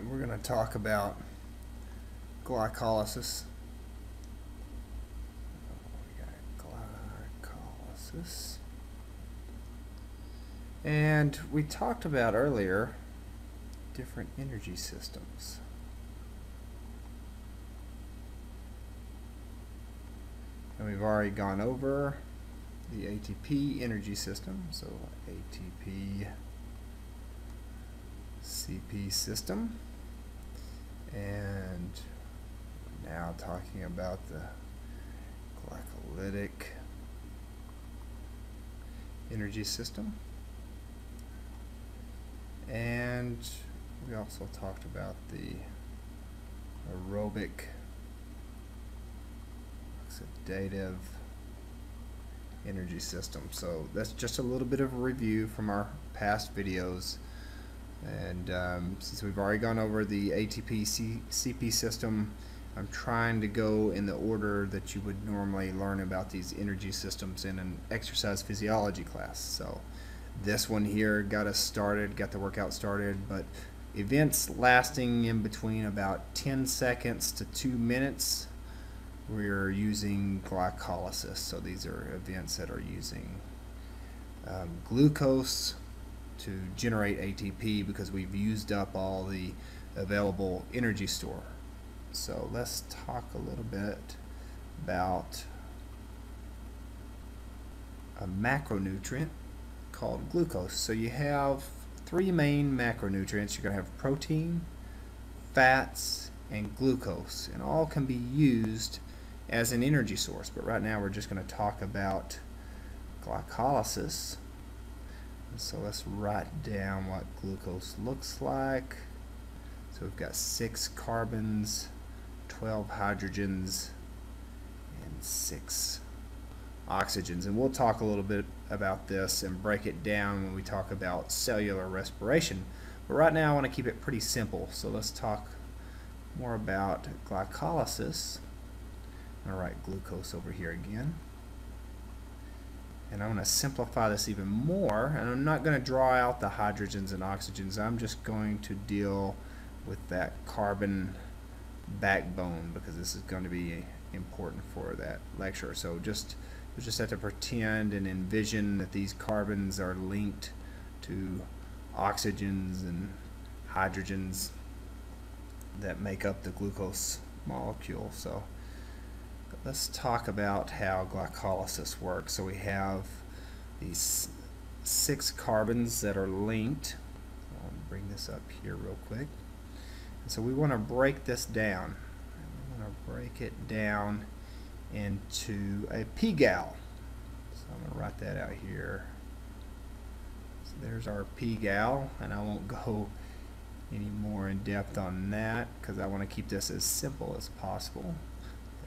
Alright, we're going to talk about glycolysis. We got glycolysis. And we talked about earlier different energy systems. And we've already gone over the ATP energy system, so ATP CP system, and now talking about the glycolytic energy system. And we also talked about the aerobic oxidative energy system. So that's just a little bit of a review from our past videos. And since we've already gone over the ATP-CP system, I'm trying to go in the order that you would normally learn about these energy systems in an exercise physiology class. So this one here got us started, got the workout started, but events lasting in between about 10 seconds to 2 minutes, we're using glycolysis. So these are events that are using glucose to generate ATP because we've used up all the available energy store. So let's talk a little bit about a macronutrient called glucose. So you have three main macronutrients. You're going to have protein, fats, and glucose, and all can be used as an energy source. But right now we're just going to talk about glycolysis. So let's write down what glucose looks like. So we've got 6 carbons, 12 hydrogens, and 6 oxygens. And we'll talk a little bit about this and break it down when we talk about cellular respiration. But right now I want to keep it pretty simple. So let's talk more about glycolysis. I'm going to write glucose over here again. And I'm going to simplify this even more, and I'm not going to draw out the hydrogens and oxygens. I'm just going to deal with that carbon backbone because this is going to be important for that lecture. So you just have to pretend and envision that these carbons are linked to oxygens and hydrogens that make up the glucose molecule. So let's talk about how glycolysis works. So we have these 6 carbons that are linked. I'll bring this up here real quick. And so we want to break this down. We want to break it down into a p-gal. So I'm going to write that out here. So there's our p-gal, and I won't go any more in depth on that because I want to keep this as simple as possible.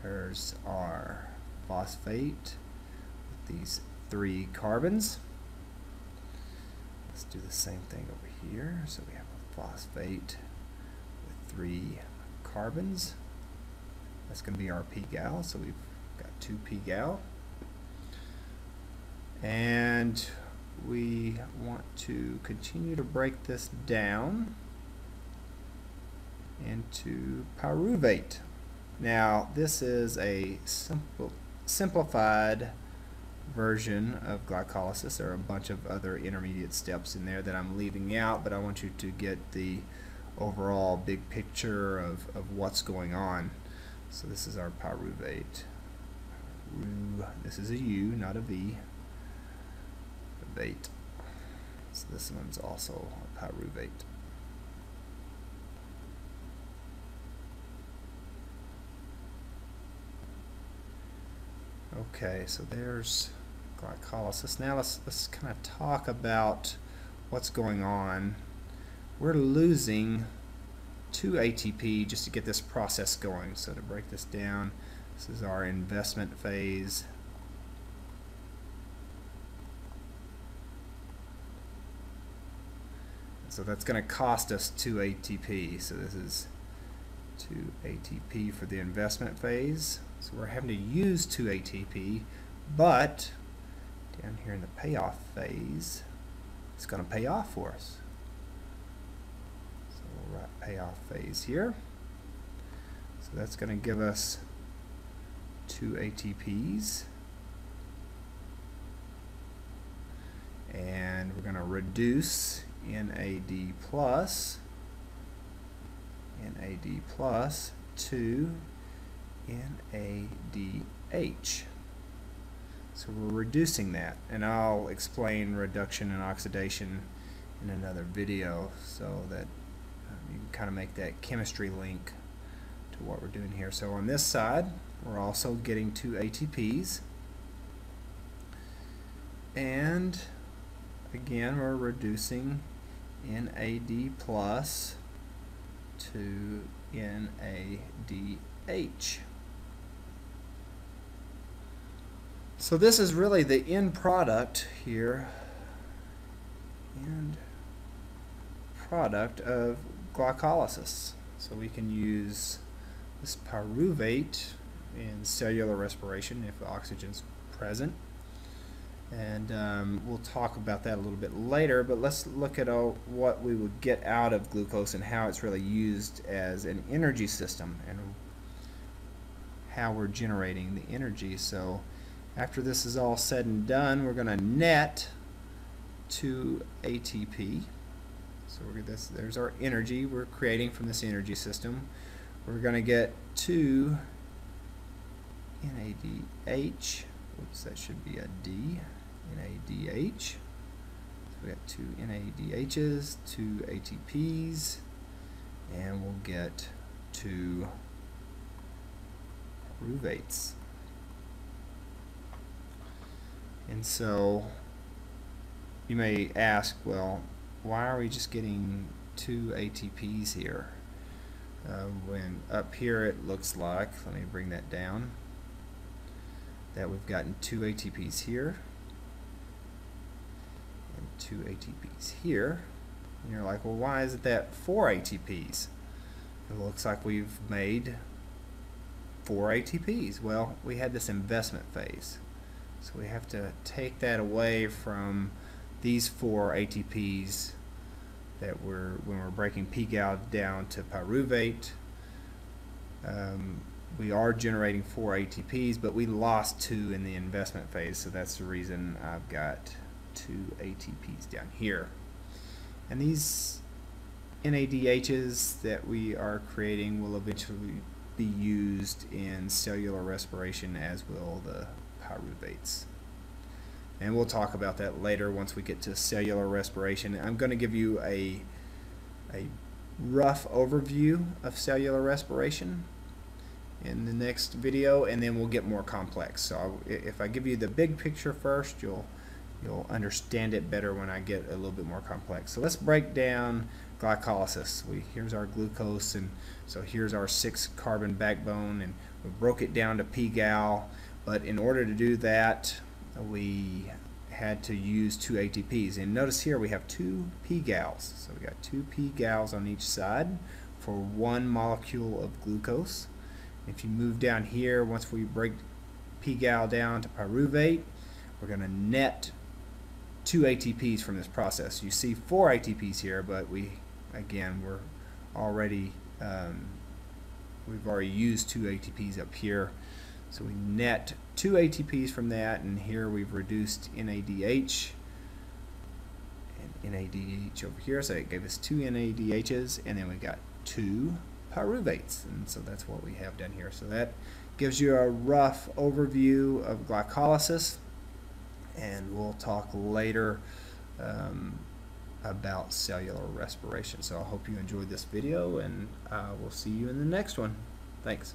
There's our phosphate with these 3 carbons. Let's do the same thing over here. So we have a phosphate with 3 carbons. That's going to be our p-gal. So we've got 2 p-gal. And we want to continue to break this down into pyruvate. Now this is a simplified version of glycolysis. There are a bunch of other intermediate steps in there that I'm leaving out, but I want you to get the overall big picture of what's going on. So this is our pyruvate. This is a U, not a V. Vate. So this one's also a pyruvate. Okay, so there's glycolysis. Now let's kind of talk about what's going on. We're losing 2 ATP just to get this process going. So to break this down, this is our investment phase. So that's going to cost us 2 ATP. So this is 2 ATP for the investment phase. So we're having to use 2 ATP, but down here in the payoff phase, it's going to pay off for us. So we'll payoff phase here. So that's going to give us 2 ATPs. And we're going to reduce NAD plus to NADH. So we're reducing that, and I'll explain reduction and oxidation in another video so that you can kind of make that chemistry link to what we're doing here. So on this side, we're also getting 2 ATPs, and again we're reducing NAD plus to NADH. So this is really the end product here, end product of glycolysis. So we can use this pyruvate in cellular respiration if oxygen's present. And we'll talk about that a little bit later, but let's look at what we would get out of glucose and how it's really used as an energy system and how we're generating the energy. So after this is all said and done, we're going to net 2 ATP. So there's our energy we're creating from this energy system. We're going to get 2 NADH. Oops, that should be a D. NADH. So we got 2 NADHs, 2 ATPs, and we'll get 2 pyruvates. And so you may ask, well, why are we just getting 2 ATPs here? When up here it looks like, let me bring that down, that we've gotten 2 ATPs here and 2 ATPs here. And you're like, well, why isn't that 4 ATPs? It looks like we've made 4 ATPs. Well, we had this investment phase. So we have to take that away from these 4 ATPs that when we're breaking pGal down to pyruvate. We are generating 4 ATPs, but we lost 2 in the investment phase, so that's the reason I've got 2 ATPs down here. And these NADHs that we are creating will eventually be used in cellular respiration, as will the pyruvates. And we'll talk about that later once we get to cellular respiration. I'm going to give you a rough overview of cellular respiration in the next video, and then we'll get more complex. So if I give you the big picture first, you'll understand it better when I get a little bit more complex. So let's break down glycolysis. Here's our glucose, and so here's our 6-carbon backbone, and we broke it down to pGal. But in order to do that, we had to use 2 ATPs. And notice here we have 2 pGals. So we got 2 pGals on each side for 1 molecule of glucose. If you move down here, once we break pGal down to pyruvate, we're going to net 2 ATPs from this process. You see 4 ATPs here, but we've already used 2 ATPs up here. So we net 2 ATPs from that, and here we've reduced NADH and NADH over here, so it gave us 2 NADHs, and then we got 2 pyruvates, and so that's what we have down here. So that gives you a rough overview of glycolysis, and we'll talk later about cellular respiration. So I hope you enjoyed this video, and we'll see you in the next one. Thanks.